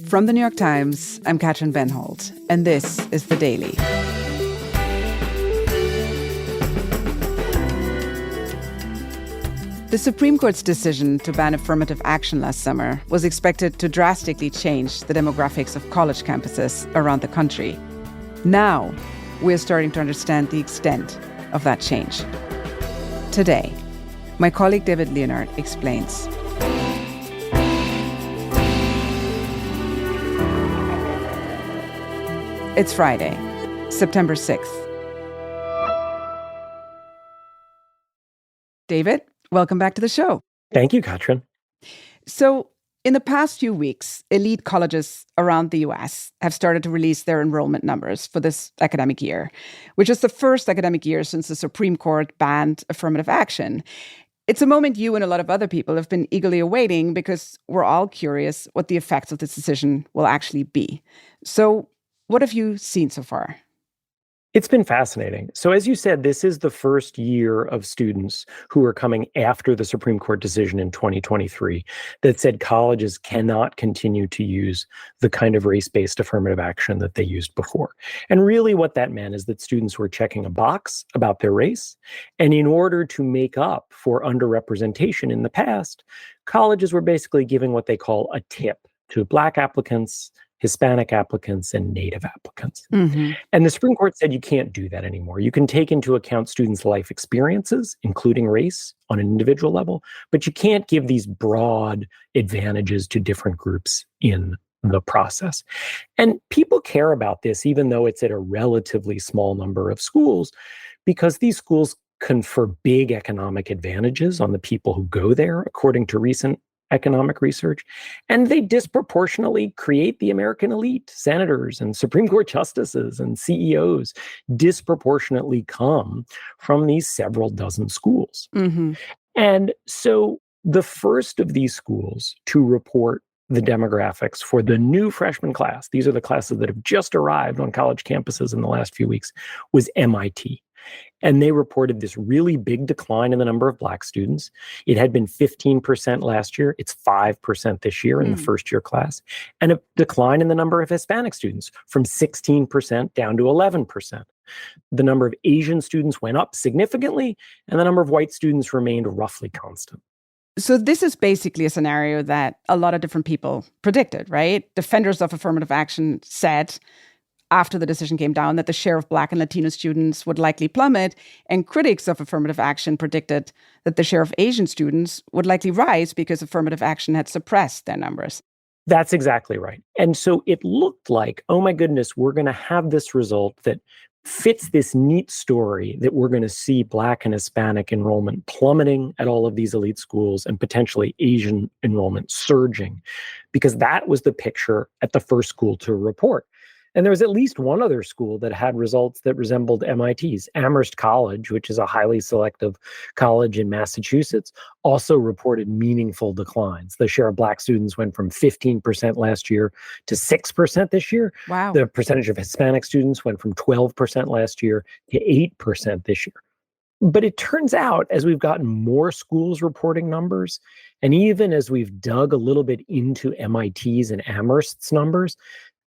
From the New York Times, I'm Katrin Benholt, and this is The Daily. The Supreme Court's decision to ban affirmative action last summer was expected to drastically change the demographics of college campuses around the country. Now, we're starting to understand the extent of that change. Today, my colleague David Leonhardt explains. It's Friday, September 6th. David, welcome back to the show. Thank you, Katrin. So, in the past few weeks, elite colleges around the U.S. have started to release their enrollment numbers for this academic year, which is the first academic year since the Supreme Court banned affirmative action. It's a moment you and a lot of other people have been eagerly awaiting because we're all curious what the effects of this decision will actually be. So, what have you seen so far? It's been fascinating. So as you said, this is the first year of students who are coming after the Supreme Court decision in 2023 that said colleges cannot continue to use the kind of race-based affirmative action that they used before. And really what that meant is that students were checking a box about their race. And in order to make up for underrepresentation in the past, colleges were basically giving what they call a tip to Black applicants, Hispanic applicants, and Native applicants. Mm-hmm. And the Supreme Court said you can't do that anymore. You can take into account students' life experiences, including race, on an individual level, but you can't give these broad advantages to different groups in the process. And people care about this, even though it's at a relatively small number of schools, because these schools confer big economic advantages on the people who go there, according to recent economic research, and they disproportionately create the American elite. Senators and Supreme Court justices and CEOs disproportionately come from these several dozen schools. Mm-hmm. And so the first of these schools to report the demographics for the new freshman class, these are the classes that have just arrived on college campuses in the last few weeks, was MIT. And they reported this really big decline in the number of Black students. It had been 15% last year. It's 5% this year in the first year class. And a decline in the number of Hispanic students from 16% down to 11%. The number of Asian students went up significantly, and the number of white students remained roughly constant. So this is basically a scenario that a lot of different people predicted, right? Defenders of affirmative action said after the decision came down that the share of Black and Latino students would likely plummet, and critics of affirmative action predicted that the share of Asian students would likely rise because affirmative action had suppressed their numbers. That's exactly right. And so it looked like, oh my goodness, we're going to have this result that fits this neat story that we're going to see Black and Hispanic enrollment plummeting at all of these elite schools and potentially Asian enrollment surging, because that was the picture at the first school to report. And there was at least one other school that had results that resembled MIT's. Amherst College, which is a highly selective college in Massachusetts, also reported meaningful declines. The share of Black students went from 15% last year to 6% this year. Wow. The percentage of Hispanic students went from 12% last year to 8% this year. But it turns out, as we've gotten more schools reporting numbers, and even as we've dug a little bit into MIT's and Amherst's numbers,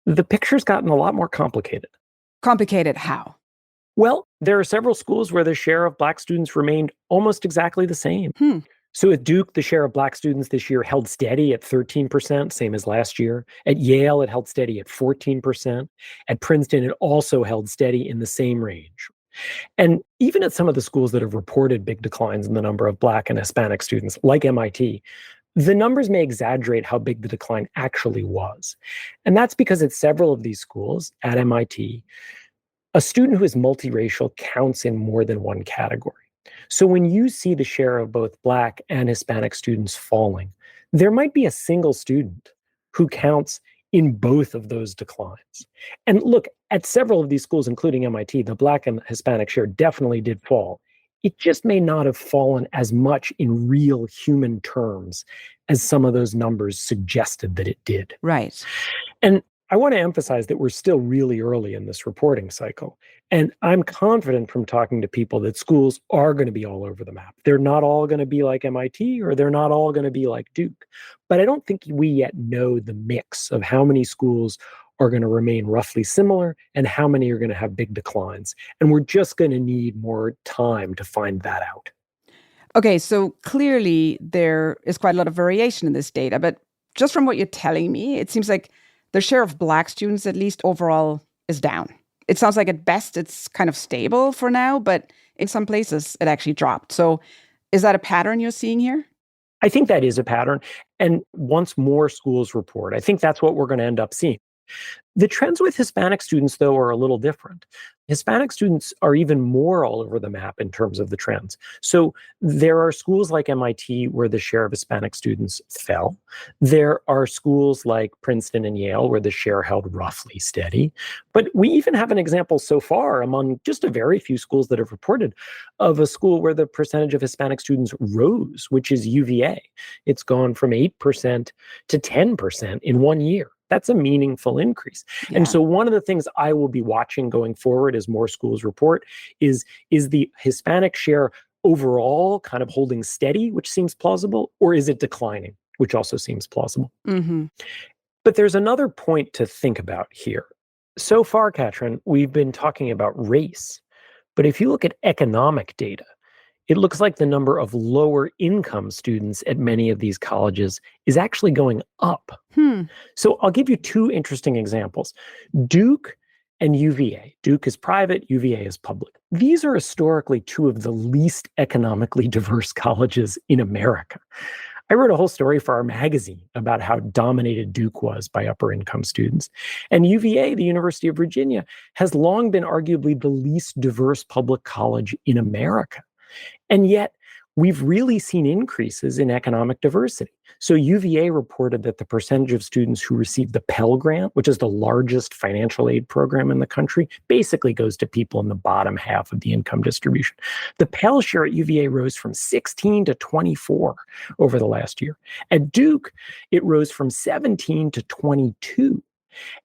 the picture's gotten a lot more complicated. Complicated how? Well, there are several schools where the share of Black students remained almost exactly the same. So at Duke, the share of Black students this year held steady at 13%, same as last year. At Yale, it held steady at 14%. At Princeton, it also held steady in the same range. And even at some of the schools that have reported big declines in the number of Black and Hispanic students, like MIT, the numbers may exaggerate how big the decline actually was. And that's because at several of these schools, at MIT, a student who is multiracial counts in more than one category. So when you see the share of both Black and Hispanic students falling, there might be a single student who counts in both of those declines. And look, at several of these schools, including MIT, the Black and Hispanic share definitely did fall. It just may not have fallen as much in real human terms as some of those numbers suggested that it did. Right. And I want to emphasize that we're still really early in this reporting cycle. And I'm confident from talking to people that schools are going to be all over the map. They're not all going to be like MIT, or they're not all going to be like Duke. But I don't think we yet know the mix of how many schools are going to remain roughly similar and how many are going to have big declines. And we're just going to need more time to find that out. Okay, so clearly there is quite a lot of variation in this data, but just from what you're telling me, it seems like the share of Black students, at least overall, is down. It sounds like at best it's kind of stable for now, but in some places it actually dropped. So is that a pattern you're seeing here? I think that is a pattern. And once more schools report, I think that's what we're going to end up seeing. The trends with Hispanic students, though, are a little different. Hispanic students are even more all over the map in terms of the trends. So there are schools like MIT where the share of Hispanic students fell. There are schools like Princeton and Yale where the share held roughly steady. But we even have an example so far among just a very few schools that have reported of a school where the percentage of Hispanic students rose, which is UVA. It's gone from 8% to 10% in 1 year. That's a meaningful increase. Yeah. And so one of the things I will be watching going forward as more schools report is the Hispanic share overall kind of holding steady, which seems plausible, or is it declining, which also seems plausible. Mm-hmm. But there's another point to think about here. So far, Katrin, we've been talking about race. But if you look at economic data, it looks like the number of lower income students at many of these colleges is actually going up. So I'll give you two interesting examples. Duke and UVA. Duke is private, UVA is public. These are historically two of the least economically diverse colleges in America. I wrote a whole story for our magazine about how dominated Duke was by upper income students. And UVA, the University of Virginia, has long been arguably the least diverse public college in America. And yet, we've really seen increases in economic diversity. So UVA reported that the percentage of students who received the Pell Grant, which is the largest financial aid program in the country, basically goes to people in the bottom half of the income distribution. The Pell share at UVA rose from 16 to 24 over the last year. At Duke, it rose from 17 to 22.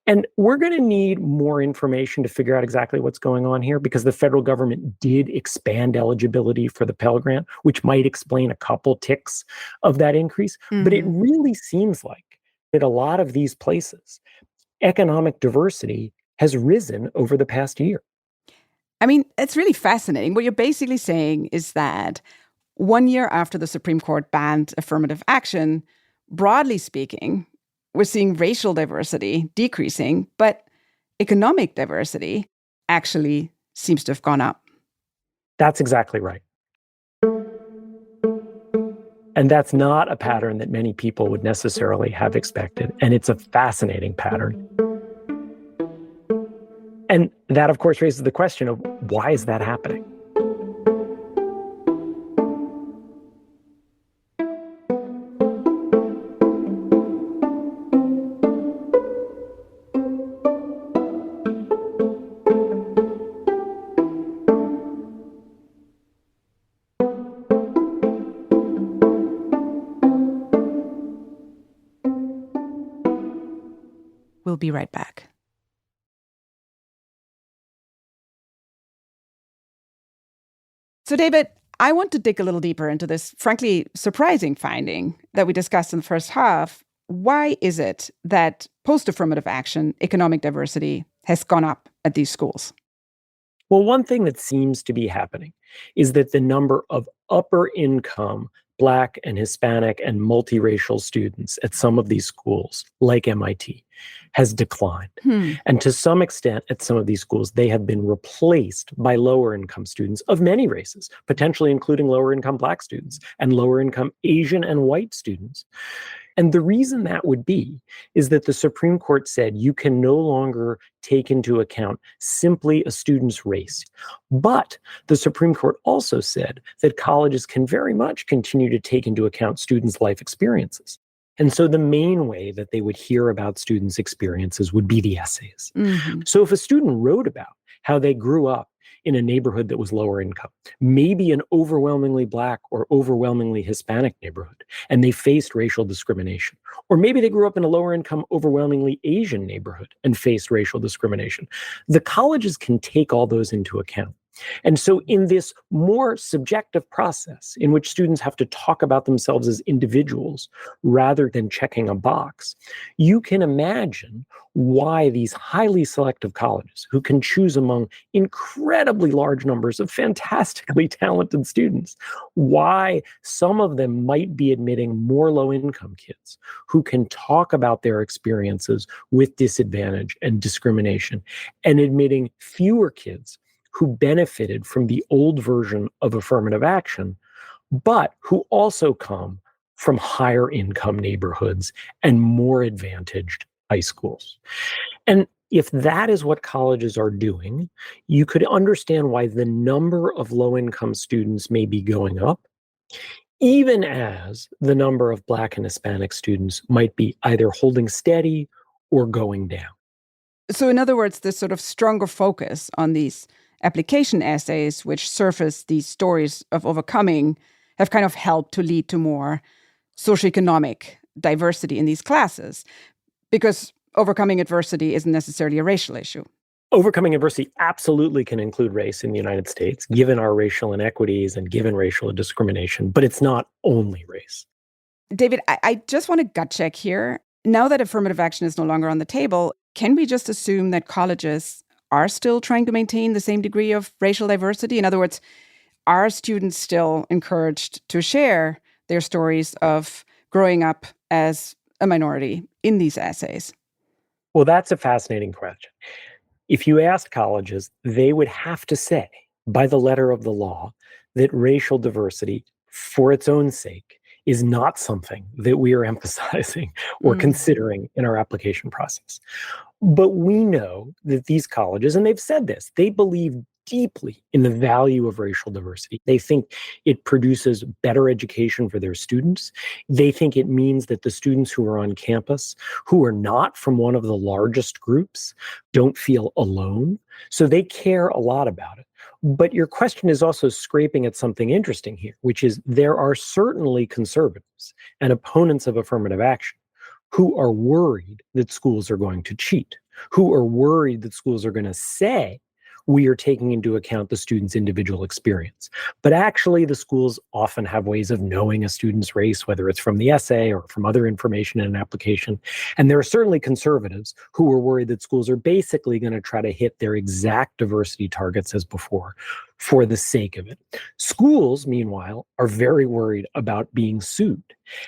And we're going to need more information to figure out exactly what's going on here, because the federal government did expand eligibility for the Pell Grant, which might explain a couple ticks of that increase. Mm-hmm. But it really seems like at a lot of these places, economic diversity has risen over the past year. I mean, it's really fascinating. What you're basically saying is that 1 year after the Supreme Court banned affirmative action, broadly speaking, we're seeing racial diversity decreasing, but economic diversity actually seems to have gone up. That's exactly right. And that's not a pattern that many people would necessarily have expected. And it's a fascinating pattern. And that, of course, raises the question of why is that happening? We'll be right back. So, David, I want to dig a little deeper into this, frankly, surprising finding that we discussed in the first half. Why is it that post-affirmative action economic diversity has gone up at these schools? Well, one thing that seems to be happening is that the number of upper income Black and Hispanic and multiracial students at some of these schools, like MIT, has declined. And to some extent, at some of these schools, they have been replaced by lower income students of many races, potentially including lower income Black students and lower income Asian and white students. And the reason that would be is that the Supreme Court said you can no longer take into account simply a student's race. But the Supreme Court also said that colleges can very much continue to take into account students' life experiences. And so the main way that they would hear about students' experiences would be the essays. Mm-hmm. So if a student wrote about how they grew up in a neighborhood that was lower income, maybe an overwhelmingly Black or overwhelmingly Hispanic neighborhood, and they faced racial discrimination. Or maybe they grew up in a lower income, overwhelmingly Asian neighborhood and faced racial discrimination. The colleges can take all those into account. And so in this more subjective process in which students have to talk about themselves as individuals rather than checking a box, you can imagine why these highly selective colleges who can choose among incredibly large numbers of fantastically talented students, why some of them might be admitting more low-income kids who can talk about their experiences with disadvantage and discrimination, and admitting fewer kids who benefited from the old version of affirmative action, but who also come from higher income neighborhoods and more advantaged high schools. And if that is what colleges are doing, you could understand why the number of low-income students may be going up, even as the number of Black and Hispanic students might be either holding steady or going down. So in other words, this sort of stronger focus on these application essays, which surface these stories of overcoming, have kind of helped to lead to more socioeconomic diversity in these classes, because overcoming adversity isn't necessarily a racial issue. Overcoming adversity absolutely can include race in the United States, given our racial inequities and given racial discrimination, but it's not only race. David, I just want to gut check here. Now that affirmative action is no longer on the table, can we just assume that colleges are still trying to maintain the same degree of racial diversity? In other words, are students still encouraged to share their stories of growing up as a minority in these essays? Well, that's a fascinating question. If you asked colleges, they would have to say, by the letter of the law, that racial diversity, for its own sake, is not something that we are emphasizing or considering in our application process. But we know that these colleges, and they've said this, they believe deeply in the value of racial diversity. They think it produces better education for their students. They think it means that the students who are on campus, who are not from one of the largest groups, don't feel alone. So they care a lot about it. But your question is also scraping at something interesting here, which is there are certainly conservatives and opponents of affirmative action who are worried that schools are going to cheat, who are worried that schools are going to say, we are taking into account the student's individual experience. But actually, the schools often have ways of knowing a student's race, whether it's from the essay or from other information in an application. And there are certainly conservatives who are worried that schools are basically going to try to hit their exact diversity targets as before for the sake of it. Schools, meanwhile, are very worried about being sued.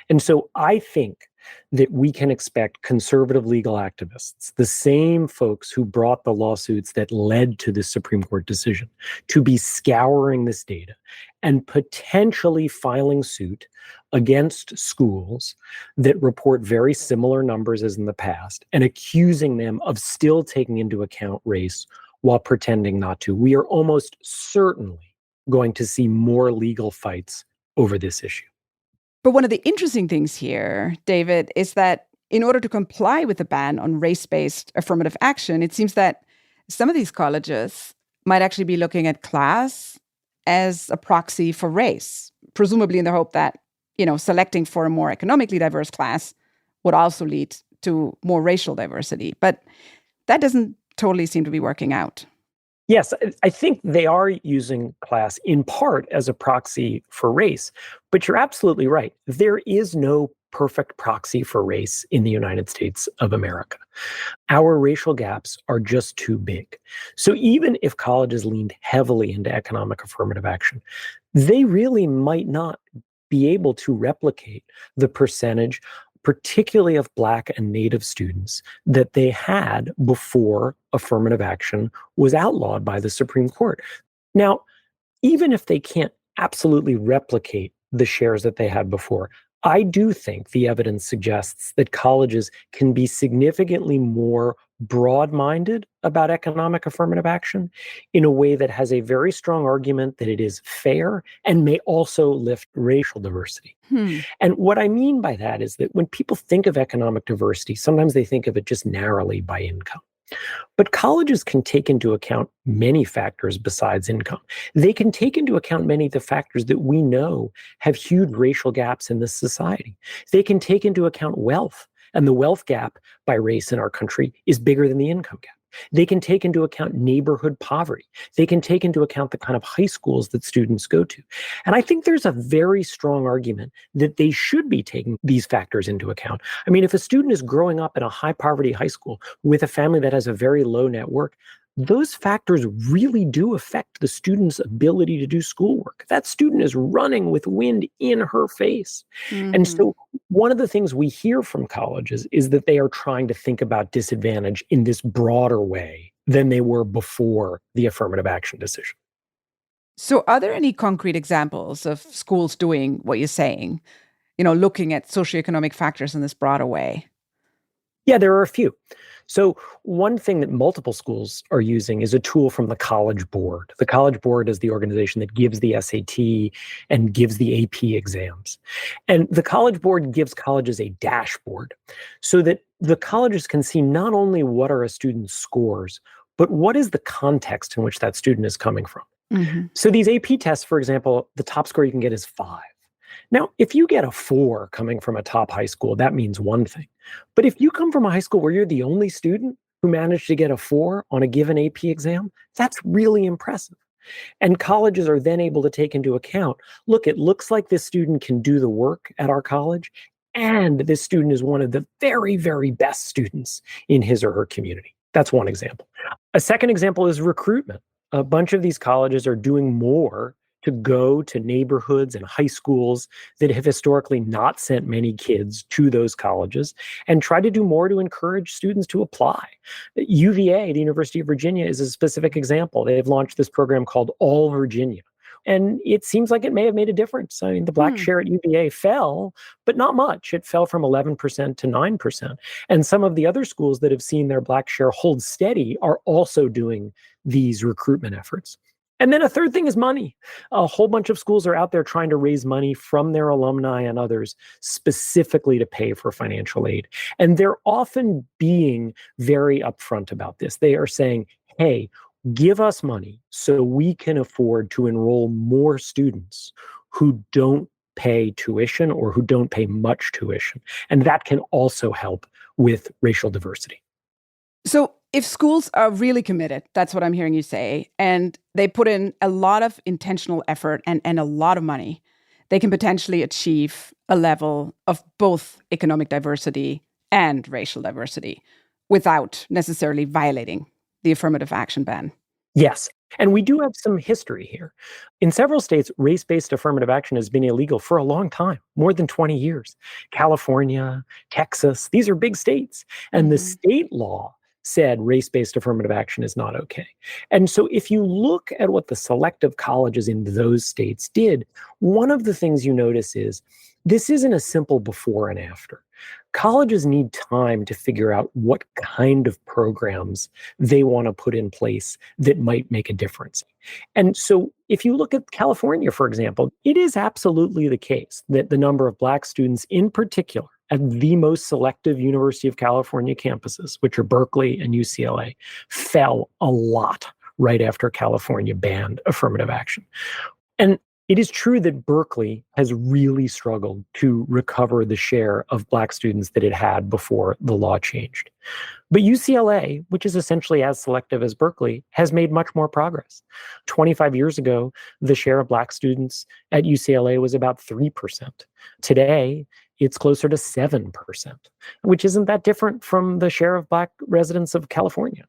And so I think that we can expect conservative legal activists, the same folks who brought the lawsuits that led to this Supreme Court decision, to be scouring this data and potentially filing suit against schools that report very similar numbers as in the past and accusing them of still taking into account race while pretending not to. We are almost certainly going to see more legal fights over this issue. But one of the interesting things here, David, is that in order to comply with the ban on race-based affirmative action, it seems that some of these colleges might actually be looking at class as a proxy for race, presumably in the hope that, selecting for a more economically diverse class would also lead to more racial diversity. But that doesn't totally seem to be working out. Yes, I think they are using class in part as a proxy for race, but you're absolutely right. There is no perfect proxy for race in the United States of America. Our racial gaps are just too big. So even if colleges leaned heavily into economic affirmative action, they really might not be able to replicate the percentage, particularly of Black and Native students, that they had before affirmative action was outlawed by the Supreme Court. Now, even if they can't absolutely replicate the shares that they had before, I do think the evidence suggests that colleges can be significantly more broad-minded about economic affirmative action in a way that has a very strong argument that it is fair and may also lift racial diversity. And what I mean by that is that when people think of economic diversity, sometimes they think of it just narrowly by income. But colleges can take into account many factors besides income. They can take into account many of the factors that we know have huge racial gaps in this society. They can take into account wealth, and the wealth gap by race in our country is bigger than the income gap. They can take into account neighborhood poverty. They can take into account the kind of high schools that students go to. And I think there's a very strong argument that they should be taking these factors into account. I mean, if a student is growing up in a high poverty high school with a family that has a very low net worth, those factors really do affect the student's ability to do schoolwork. That student is running with wind in her face. And Hmm. so one of the things we hear from colleges is that they are trying to think about disadvantage in this broader way than they were before the affirmative action decision. So, are there any concrete examples of schools doing what you're saying? Looking at socioeconomic factors in this broader way? Yeah, there are a few. So, one thing that multiple schools are using is a tool from the College Board. The College Board is the organization that gives the SAT and gives the AP exams. And the College Board gives colleges a dashboard so that the colleges can see not only what are a student's scores, but what is the context in which that student is coming from. Hmm. So, these AP tests, for example, the top score you can get is 5. Now, if you get a 4 coming from a top high school, that means one thing. But if you come from a high school where you're the only student who managed to get a 4 on a given AP exam, that's really impressive. And colleges are then able to take into account, look, it looks like this student can do the work at our college, and this student is one of the very, very best students in his or her community. That's one example. A second example is recruitment. A bunch of these colleges are doing more to go to neighborhoods and high schools that have historically not sent many kids to those colleges and try to do more to encourage students to apply. UVA, the University of Virginia, is a specific example. They've launched this program called All Virginia. And it seems like it may have made a difference. I mean, the black Hmm. share at UVA fell, but not much. It fell from 11% to 9%. And some of the other schools that have seen their black share hold steady are also doing these recruitment efforts. And then a third thing is money. A whole bunch of schools are out there trying to raise money from their alumni and others specifically to pay for financial aid. And they're often being very upfront about this. They are saying, hey, give us money so we can afford to enroll more students who don't pay tuition or who don't pay much tuition. And that can also help with racial diversity. So, if schools are really committed, that's what I'm hearing you say, and they put in a lot of intentional effort and a lot of money, they can potentially achieve a level of both economic diversity and racial diversity without necessarily violating the affirmative action ban. Yes. And we do have some history here. In several states, race based affirmative action has been illegal for a long time, more than 20 years. California, Texas, these are big states. And the Hmm. state law said race based affirmative action is not okay. And so if you look at what the selective colleges in those states did, one of the things you notice is this isn't a simple before and after. Colleges need time to figure out what kind of programs they want to put in place that might make a difference. And so, if you look at California, for example, it is absolutely the case that the number of Black students, in particular, at the most selective University of California campuses, which are Berkeley and UCLA, fell a lot right after California banned affirmative action. And it is true that Berkeley has really struggled to recover the share of Black students that it had before the law changed. But UCLA, which is essentially as selective as Berkeley, has made much more progress. 25 years ago, the share of Black students at UCLA was about 3%. Today, it's closer to 7%, which isn't that different from the share of Black residents of California.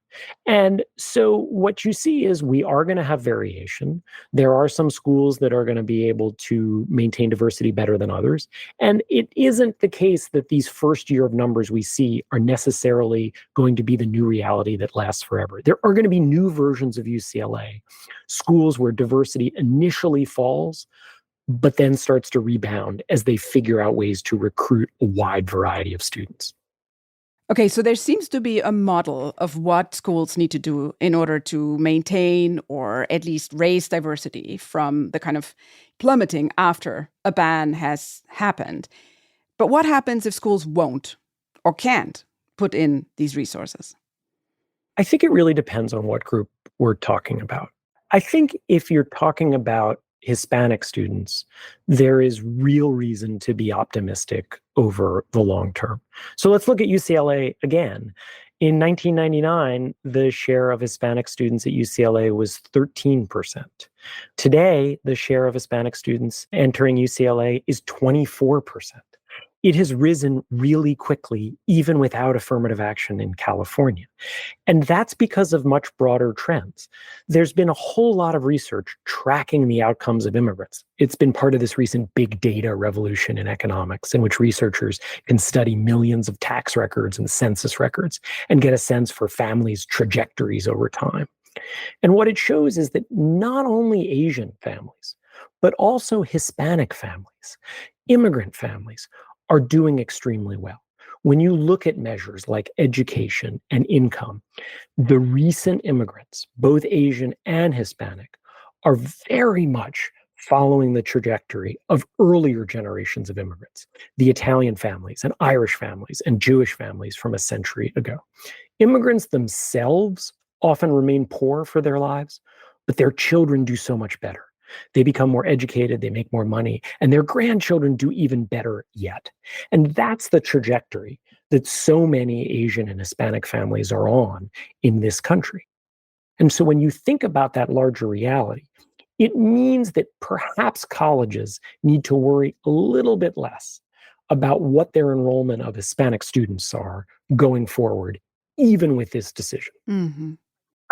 And so what you see is we are going to have variation. There are some schools that are going to be able to maintain diversity better than others. And it isn't the case that these first year of numbers we see are necessarily going to be the new reality that lasts forever. There are going to be new versions of UCLA, schools where diversity initially falls, but then starts to rebound as they figure out ways to recruit a wide variety of students. Okay, so there seems to be a model of what schools need to do in order to maintain or at least raise diversity from the kind of plummeting after a ban has happened. But what happens if schools won't or can't put in these resources? I think it really depends on what group we're talking about. I think if you're talking about Hispanic students, there is real reason to be optimistic over the long term. So let's look at UCLA again. In 1999, the share of Hispanic students at UCLA was 13%. Today, the share of Hispanic students entering UCLA is 24%. It has risen really quickly, even without affirmative action in California. And that's because of much broader trends. There's been a whole lot of research tracking the outcomes of immigrants. It's been part of this recent big data revolution in economics, in which researchers can study millions of tax records and census records and get a sense for families' trajectories over time. And what it shows is that not only Asian families, but also Hispanic families, immigrant families, are doing extremely well. When you look at measures like education and income, the recent immigrants, both Asian and Hispanic, are very much following the trajectory of earlier generations of immigrants, the Italian families and Irish families and Jewish families from a century ago. Immigrants themselves often remain poor for their lives, but their children do so much better. They become more educated, they make more money, and their grandchildren do even better yet. And that's the trajectory that so many Asian and Hispanic families are on in this country. And so when you think about that larger reality, it means that perhaps colleges need to worry a little bit less about what their enrollment of Hispanic students are going forward, even with this decision. Mm-hmm.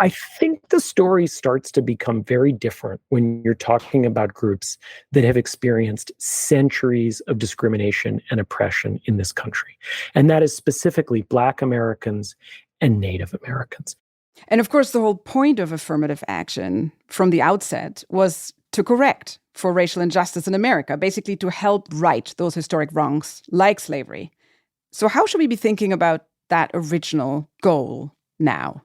I think the story starts to become very different when you're talking about groups that have experienced centuries of discrimination and oppression in this country. And that is specifically Black Americans and Native Americans. And of course, the whole point of affirmative action from the outset was to correct for racial injustice in America, basically to help right those historic wrongs like slavery. So how should we be thinking about that original goal now?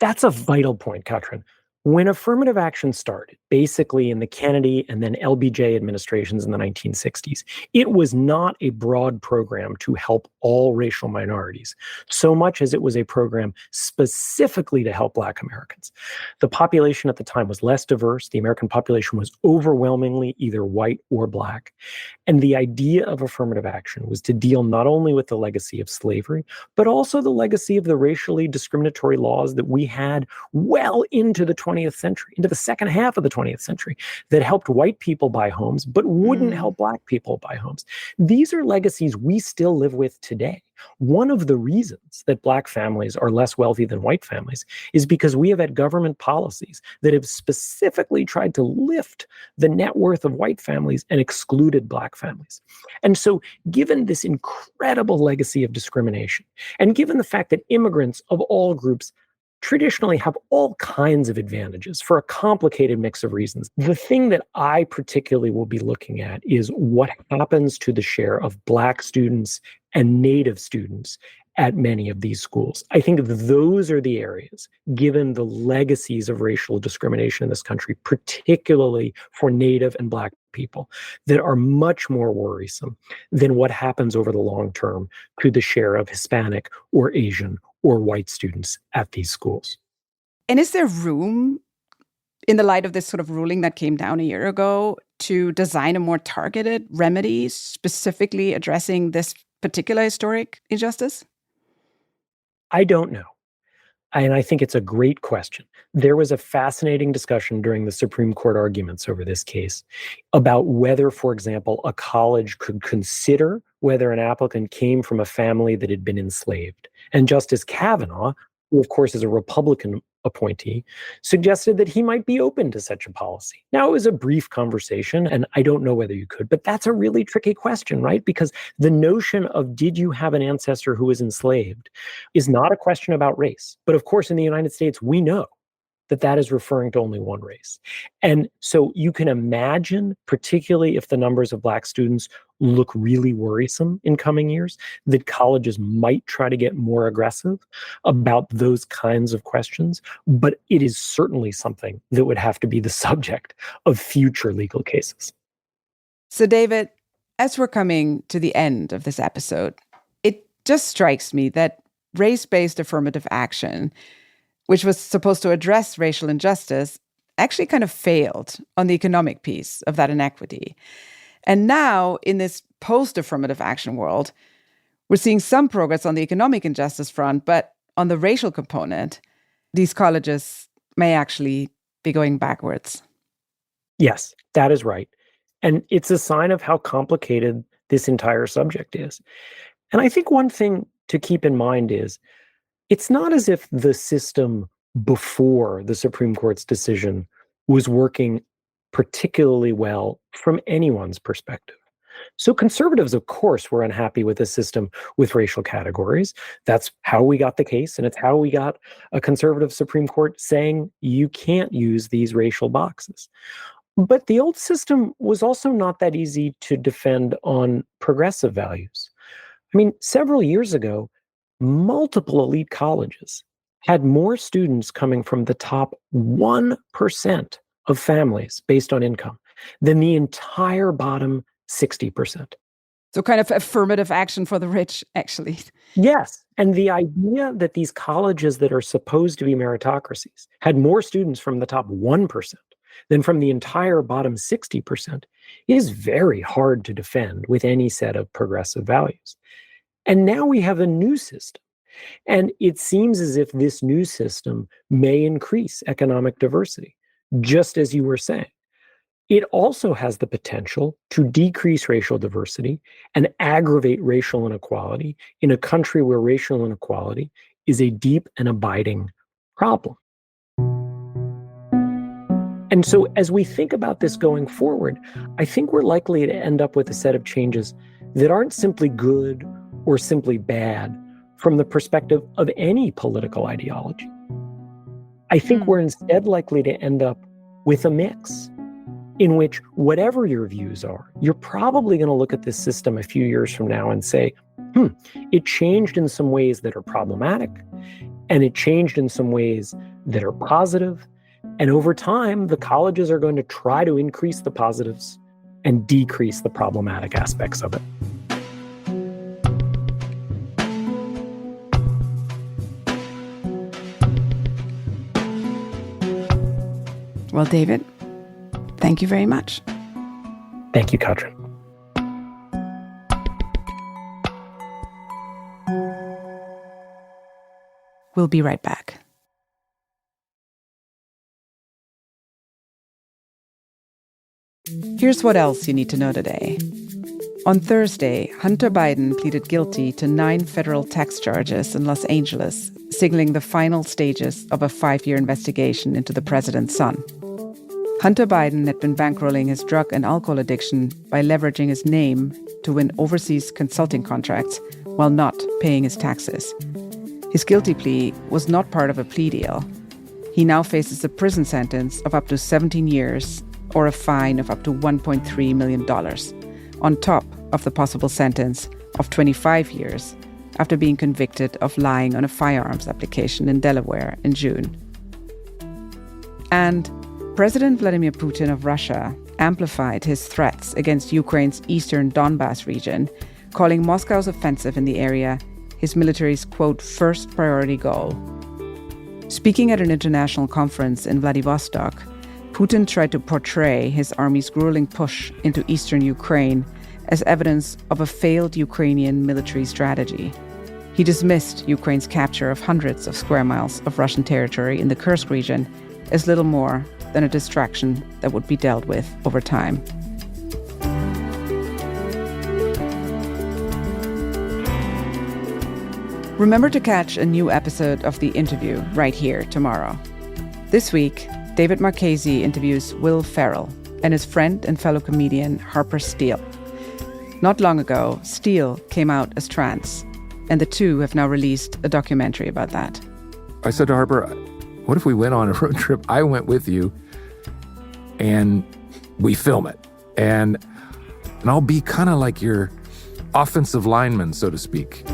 That's a vital point, Katrin. When affirmative action started, basically in the Kennedy and then LBJ administrations in the 1960s, it was not a broad program to help all racial minorities, so much as it was a program specifically to help Black Americans. The population at the time was less diverse. The American population was overwhelmingly either white or Black. And the idea of affirmative action was to deal not only with the legacy of slavery, but also the legacy of the racially discriminatory laws that we had well into the 20th century, into the second half of the 20th century, that helped white people buy homes, but wouldn't help Black people buy homes. These are legacies we still live with today. One of the reasons that Black families are less wealthy than white families is because we have had government policies that have specifically tried to lift the net worth of white families and excluded Black families. And so, given this incredible legacy of discrimination, and given the fact that immigrants of all groups traditionally have all kinds of advantages for a complicated mix of reasons, the thing that I particularly will be looking at is what happens to the share of Black students and Native students at many of these schools. I think those are the areas, given the legacies of racial discrimination in this country, particularly for Native and Black people, that are much more worrisome than what happens over the long term to the share of Hispanic or Asian or white students at these schools. And is there room, in the light of this sort of ruling that came down a year ago, to design a more targeted remedy specifically addressing this particular historic injustice? I don't know. And I think it's a great question. There was a fascinating discussion during the Supreme Court arguments over this case about whether, for example, a college could consider whether an applicant came from a family that had been enslaved. And Justice Kavanaugh, who of course is a Republican appointee, suggested that he might be open to such a policy. Now, it was a brief conversation, and I don't know whether you could, but that's a really tricky question, right? Because the notion of did you have an ancestor who was enslaved is not a question about race. But of course, in the United States, we know that that is referring to only one race. And so you can imagine, particularly if the numbers of Black students look really worrisome in coming years, that colleges might try to get more aggressive about those kinds of questions. But it is certainly something that would have to be the subject of future legal cases. So, David, as we're coming to the end of this episode, it just strikes me that race-based affirmative action which was supposed to address racial injustice, actually kind of failed on the economic piece of that inequity. And now, in this post-affirmative action world, we're seeing some progress on the economic injustice front, but on the racial component, these colleges may actually be going backwards. Yes, that is right. And it's a sign of how complicated this entire subject is. And I think one thing to keep in mind is it's not as if the system before the Supreme Court's decision was working particularly well from anyone's perspective. So conservatives, of course, were unhappy with the system with racial categories. That's how we got the case, and it's how we got a conservative Supreme Court saying you can't use these racial boxes. But the old system was also not that easy to defend on progressive values. I mean, several years ago, multiple elite colleges had more students coming from the top 1% of families based on income than the entire bottom 60%. So kind of affirmative action for the rich, actually. Yes. And the idea that these colleges that are supposed to be meritocracies had more students from the top 1% than from the entire bottom 60% is very hard to defend with any set of progressive values. And now we have a new system. And it seems as if this new system may increase economic diversity, just as you were saying. It also has the potential to decrease racial diversity and aggravate racial inequality in a country where racial inequality is a deep and abiding problem. And so as we think about this going forward, I think we're likely to end up with a set of changes that aren't simply good or simply bad from the perspective of any political ideology. I think we're instead likely to end up with a mix in which whatever your views are, you're probably going to look at this system a few years from now and say, it changed in some ways that are problematic, and it changed in some ways that are positive. And over time, the colleges are going to try to increase the positives and decrease the problematic aspects of it. Well, David, thank you very much. Thank you, Katrin. We'll be right back. Here's what else you need to know today. On Thursday, Hunter Biden pleaded guilty to 9 federal tax charges in Los Angeles, signaling the final stages of a 5-year investigation into the president's son. Hunter Biden had been bankrolling his drug and alcohol addiction by leveraging his name to win overseas consulting contracts while not paying his taxes. His guilty plea was not part of a plea deal. He now faces a prison sentence of up to 17 years or a fine of up to $1.3 million, on top of the possible sentence of 25 years after being convicted of lying on a firearms application in Delaware in June. And President Vladimir Putin of Russia amplified his threats against Ukraine's eastern Donbas region, calling Moscow's offensive in the area his military's, quote, first priority goal. Speaking at an international conference in Vladivostok, Putin tried to portray his army's grueling push into eastern Ukraine as evidence of a failed Ukrainian military strategy. He dismissed Ukraine's capture of hundreds of square miles of Russian territory in the Kursk region as little more than a distraction that would be dealt with over time. Remember to catch a new episode of The Interview right here tomorrow. This week, David Marchese interviews Will Ferrell and his friend and fellow comedian Harper Steele. Not long ago, Steele came out as trans, and the two have now released a documentary about that. I said to Harper, what if we went on a road trip? I went with you, and we film it. And I'll be kind of like your offensive lineman, so to speak.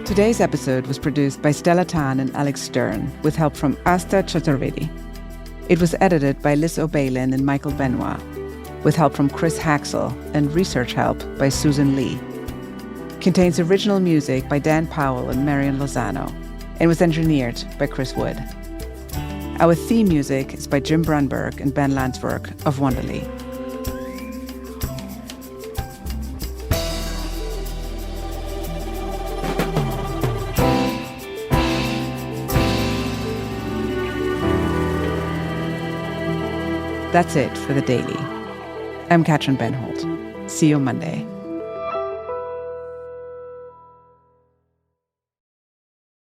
Today's episode was produced by Stella Tan and Alex Stern, with help from Asta Chaturvedi. It was edited by Liz O'Balin and Michael Benoit, with help from Chris Haxel and research help by Susan Lee. contains original music by Dan Powell and Marion Lozano, and was engineered by Chris Wood. Our theme music is by Jim Brunberg and Ben Landsberg of Wonderly. That's it for The Daily. I'm Katrin Benholt. See you Monday.